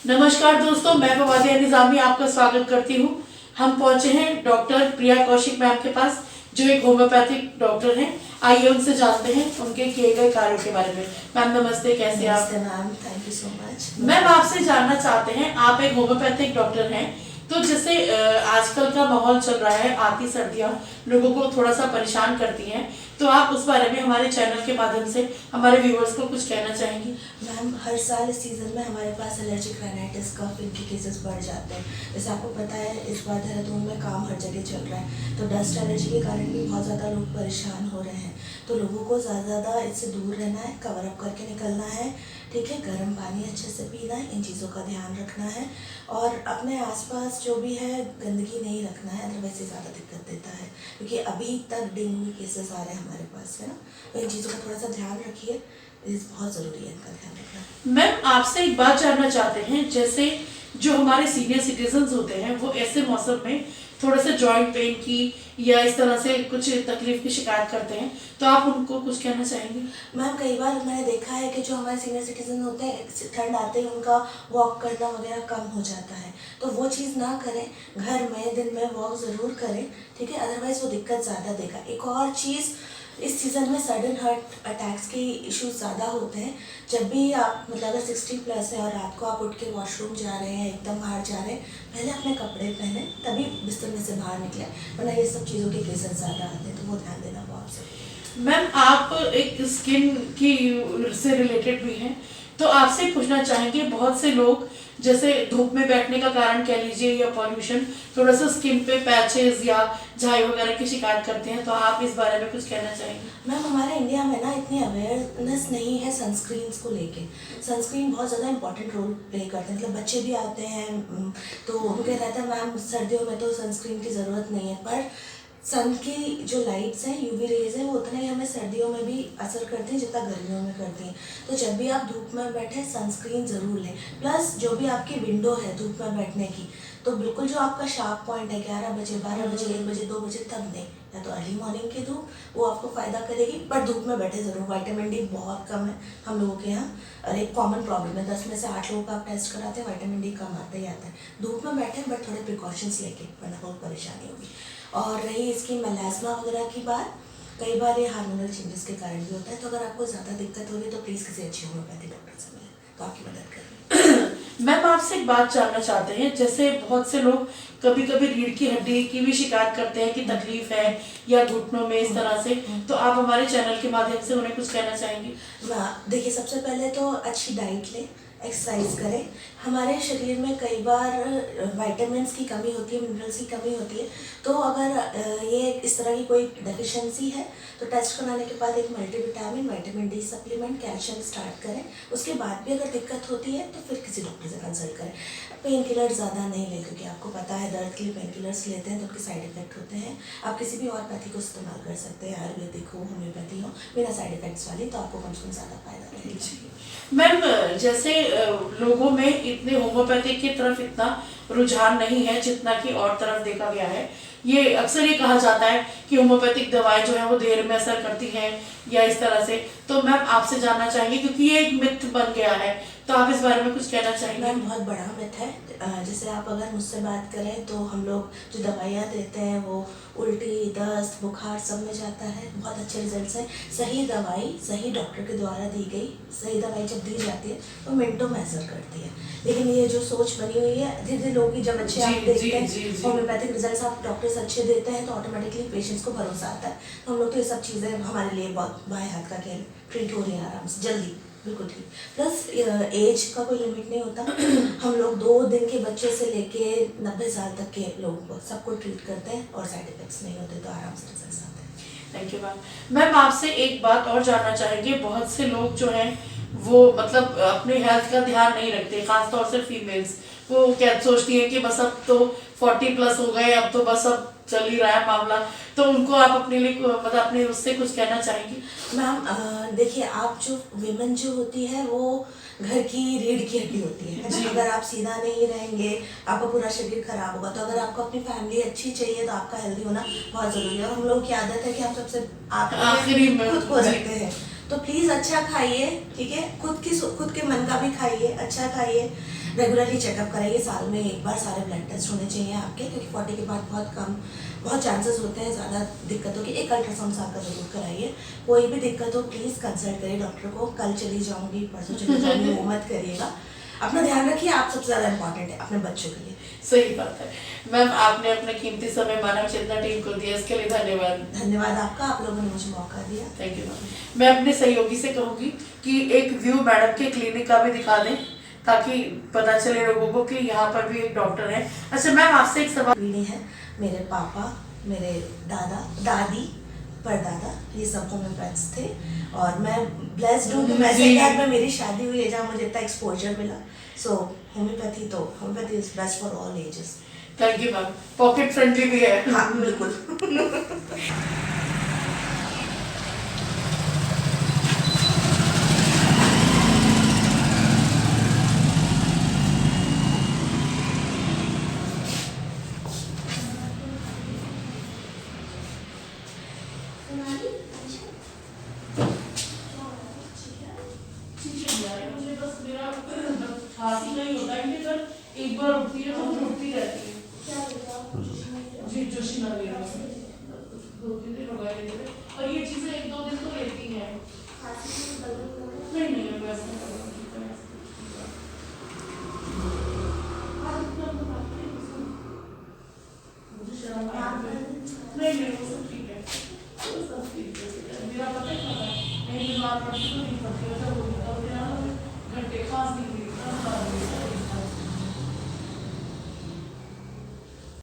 नमस्कार दोस्तों, मैं फवादिया निजामी आपका स्वागत करती हूँ। हम पहुंचे हैं डॉक्टर प्रिया कौशिक मैम के पास, जो एक होम्योपैथिक डॉक्टर हैं। आइए उनसे जानते हैं उनके किए गए कार्यों के बारे में। मैम नमस्ते, कैसे आप? Ma'am, thank you so much. Ma'am आपसे जानना चाहते हैं, आप एक होम्योपैथिक डॉक्टर हैं, तो जैसे आजकल का माहौल चल रहा है, आती सर्दियाँ लोगों को थोड़ा सा परेशान करती हैं, तो आप उस बारे में हमारे चैनल के माध्यम से हमारे व्यूअर्स को कुछ कहना चाहेंगी? मैम, हर साल इस सीज़न में हमारे पास एलर्जिक राइनाइटिस कफ इनके केसेस बढ़ जाते हैं। जैसे आपको पता है, इस बार देहरादून में काम हर जगह चल रहा है, तो डस्ट एलर्जी के कारण भी बहुत ज़्यादा लोग परेशान हो रहे हैं। तो लोगों को ज़्यादा इससे दूर रहना है, कवर अप करके निकलना है, ठीक है। गर्म पानी अच्छे से पीना है, इन चीज़ों का ध्यान रखना है, और अपने आसपास जो भी है गंदगी नहीं रखना है, अदरवाइज ज़्यादा दिक्कत देता है, क्योंकि अभी तक डेंगू केसेस आ रहे हैं हमारे पास, है ना। तो इन चीज़ों का थोड़ा सा ध्यान रखिए, बहुत ज़रूरी है इनका ध्यान रखना। मैम आपसे एक बात जानना चाहते हैं, जैसे जो हमारे सीनियर सिटीजन्स होते हैं वो ऐसे मौसम में थोड़ा सा जॉइंट पेन की या इस तरह से कुछ तकलीफ की शिकायत करते हैं, तो आप उनको कुछ कहना चाहेंगे? मैम, कई बार मैंने देखा है कि जो हमारे सीनियर सिटीजन होते हैं, ठंड आते ही उनका वॉक करना वगैरह कम हो जाता है, तो वो चीज़ ना करें। घर में दिन में वॉक ज़रूर करें, ठीक है, अदरवाइज़ वो दिक्कत ज़्यादा देगा। एक और चीज़, इस सीज़न में सडन हार्ट अटैक्स के इश्यूज ज़्यादा होते हैं। जब भी आप मतलब अगर 60+ है और रात को आप उठ के वॉशरूम जा रहे हैं, एकदम बाहर जा रहे हैं, पहले अपने कपड़े पहने तभी बिस्तर में से बाहर निकले, वरना ये सब चीज़ों के केसेस ज़्यादा आते हैं, तो वो ध्यान देना बहुत ज़रूरी है। मैम आप एक स्किन की से रिलेटेड भी हैं, तो आपसे पूछना चाहेंगे, बहुत से लोग जैसे धूप में बैठने का कारण कह लीजिए या पॉल्यूशन, थोड़ा सा स्किन पे पैचेस या झाई वगैरह की शिकायत करते हैं, तो आप इस बारे में कुछ कहना चाहेंगे? मैम, हमारे इंडिया में ना इतनी अवेयरनेस नहीं है सनस्क्रीन्स को लेके। सनस्क्रीन बहुत ज़्यादा इंपॉर्टेंट रोल प्ले करते हैं, मतलब बच्चे भी आते हैं तो उनके रहता है मैम सर्दियों में तो सनस्क्रीन की ज़रूरत नहीं है, पर सन की जो लाइट्स हैं, यूवी रेज हैं, वो उतना ही हमें सर्दियों में भी असर करती हैं जितना गर्मियों में करती हैं। तो जब भी आप धूप में बैठे सनस्क्रीन ज़रूर लें। प्लस जो भी आपकी विंडो है धूप में बैठने की, तो बिल्कुल जो आपका शार्प पॉइंट है 11 बजे, 12 बजे, 1 बजे, 2 बजे, तब नहीं, या तो अर्ली मॉर्निंग की धूप, वो आपको फ़ायदा करेगी, पर धूप में बैठे ज़रूर। विटामिन डी बहुत कम है हम लोगों के यहाँ, और एक कॉमन प्रॉब्लम है, 10 में से 8 लोगों का आप टेस्ट कराते हैं, विटामिन डी कम आता ही आता है। धूप में बैठे बट थोड़े प्रिकॉशंस लेके, वरना बहुत परेशानी होगी। और रही इसकी मेलास्मा वगैरह की बात, कई बार ये हार्मोनल चेंजेस के कारण भी होता है, तो अगर आपको ज़्यादा दिक्कत हो रही है तो प्लीज़ किसी अच्छे होम्योपैथी डॉक्टर से मिलें, तो आपकी मदद करें। मैम आपसे एक बात जानना चाहते हैं, जैसे बहुत से लोग कभी कभी रीढ़ की हड्डी की भी शिकायत करते हैं कि तकलीफ है या घुटनों में इस तरह से, तो आप हमारे चैनल के माध्यम से उन्हें कुछ कहना चाहेंगी? देखिए, सबसे पहले तो अच्छी डाइट लें, एक्सरसाइज करें। हमारे शरीर में कई बार विटामिन्स की कमी होती है, मिनरल्स की कमी होती है, तो अगर ये इस तरह की कोई डेफिशिएंसी है तो टेस्ट कराने के बाद एक multivitamin, vitamin D supplement, calcium start करें। उसके बाद भी अगर दिक्कत होती है तो फिर किसी डॉक्टर से कंसल्ट करें। पेन किलर ज़्यादा नहीं लें, क्योंकि आपको पता है दर्द के लिए पेन किलर्स लेते हैं तो उनके साइड इफेक्ट होते हैं। आप किसी भी और पैथी को इस्तेमाल कर सकते हैं, आयुर्वेदिक हो, होम्योपैथी हो, बिना साइड इफेक्ट्स वाली, तो आपको कम से कम ज़्यादा फायदा मिलेगा। मैम जैसे लोगों में इतने होम्योपैथिक की तरफ इतना रुझान नहीं है जितना कि और तरफ देखा गया है। ये अक्सर ये कहा जाता है कि होम्योपैथिक दवाएं जो है वो देर में असर करती हैं या इस तरह से, तो मैम आपसे जानना चाहेंगे, क्योंकि ये एक मिथ बन गया है, तो आप इस बारे में कुछ कहना चाहेंगे? मैम, बहुत बड़ा मिथ है। जैसे आप अगर मुझसे बात करें तो हम लोग जो दवाइयाँ देते हैं वो उल्टी, दस्त, बुखार सब में जाता है, बहुत अच्छे रिजल्ट्स हैं। सही दवाई सही डॉक्टर के द्वारा दी गई सही दवाई जब दी जाती है तो मिनटों में असर करती है। लेकिन ये जो सोच बनी हुई है, धीरे धीरे लोगों की, जब अच्छे आप देखते हैं होम्योपैथिक रिजल्ट्स आप डॉक्टर्स अच्छे देते हैं तो ऑटोमेटिकली पेशेंट्स को भरोसा आता है। तो हम लोग तो ये सब चीज़ें हमारे लिए बहुत बाएं हाथ का खेल, ट्रीट हो रही है आराम से, जल्दी, बिल्कुल ठीक। प्लस एज का कोई लिमिट नहीं होता। हम लोग 2 दिन के बच्चे से लेके 90 साल तक के लोगों को सबको ट्रीट करते हैं और साइड इफेक्ट्स नहीं होते, तो आराम से रिजल्ट्स आते हैं। Thank you ma'am. मैम आपसे एक बात और जानना चाहेंगे, बहुत से लोग जो हैं वो मतलब अपने हेल्थ का ध्यान नहीं रखते, खासतौर से फीमेल्स, वो क्या सोचती है कि बस अब तो 40+ हो गए, अब तो बस अब चल ही रहा है मामला, तो उनको आप अपने लिए मतलब अपने उससे कुछ कहना चाहेंगी? मैम, देखिए, आप जो विमेन जो होती है वो घर की रीढ़ की हड्डी होती है ना। अगर आप सीधा नहीं रहेंगे आपका पूरा शरीर खराब होगा। तो अगर आपको अपनी फैमिली अच्छी चाहिए तो आपका हेल्दी होना बहुत ज़रूरी है। और हम लोग की आदत है कि हम सबसे आखिरी में खुद को रखते हैं। तो प्लीज़ अच्छा खाइए, ठीक है, खुद के मन का भी खाइए, अच्छा खाइए, रेगुलरली चेकअप कराइए, साल में एक बार सारे ब्लड टेस्ट होने चाहिए आपके, क्योंकि 40 के बाद बहुत चांसेस होते हैं ज़्यादा दिक्कतों के। एक अल्ट्रासाउंड आपका ज़रूर कराइए। कोई भी दिक्कत हो प्लीज़ कंसल्ट करिए डॉक्टर को। कल चली जाऊँगी, परसों चली जाऊँगी, वो मत करिएगा। अपना ध्यान रखिए, आप सबसे ज़्यादा इंपॉर्टेंट है अपने बच्चों के लिए। सही बात है मैम, आपने अपना कीमती समय मानव चेतना टीम को दिया, इसके लिए धन्यवाद। धन्यवाद आपका, आप लोगों ने मुझे मौका दिया। Thank you ma'am. मैं अपने सहयोगी से कहूँगी कि एक व्यू मैडम के क्लिनिक का भी दिखा दें, ताकि पता चले लोगों को कि यहाँ पर भी एक डॉक्टर है। अच्छा मैम, आपसे एक सवाल। पीढ़ी है, मेरे पापा, मेरे दादा दादी, परदादा, ये सब होम्योपैथ्स थे, और मैं ब्लेस्ड हूँ कि ऐसे घर में मेरी शादी हुई है जहाँ मुझे इतना एक्सपोजर मिला। So homeopathy is best for all ages. Thank you ma'am, pocket friendly भी है। हाँ बिल्कुल। मुझे बस मेरा खांसी नहीं होता है, कि एक बार उठती है तो उठती रहती है। जी जोशी ना ले 2-3 दिन हो गए, और ये चीजें 1-2 दिन तो लेती हैं। नहीं वैसे मुझे शर्म आ रही है। नहीं वो सब ठीक है, वो सब ठीक है। मेरा पता है कहीं बीमार पड़ती तो नहीं पड़ती, घंटे खांसी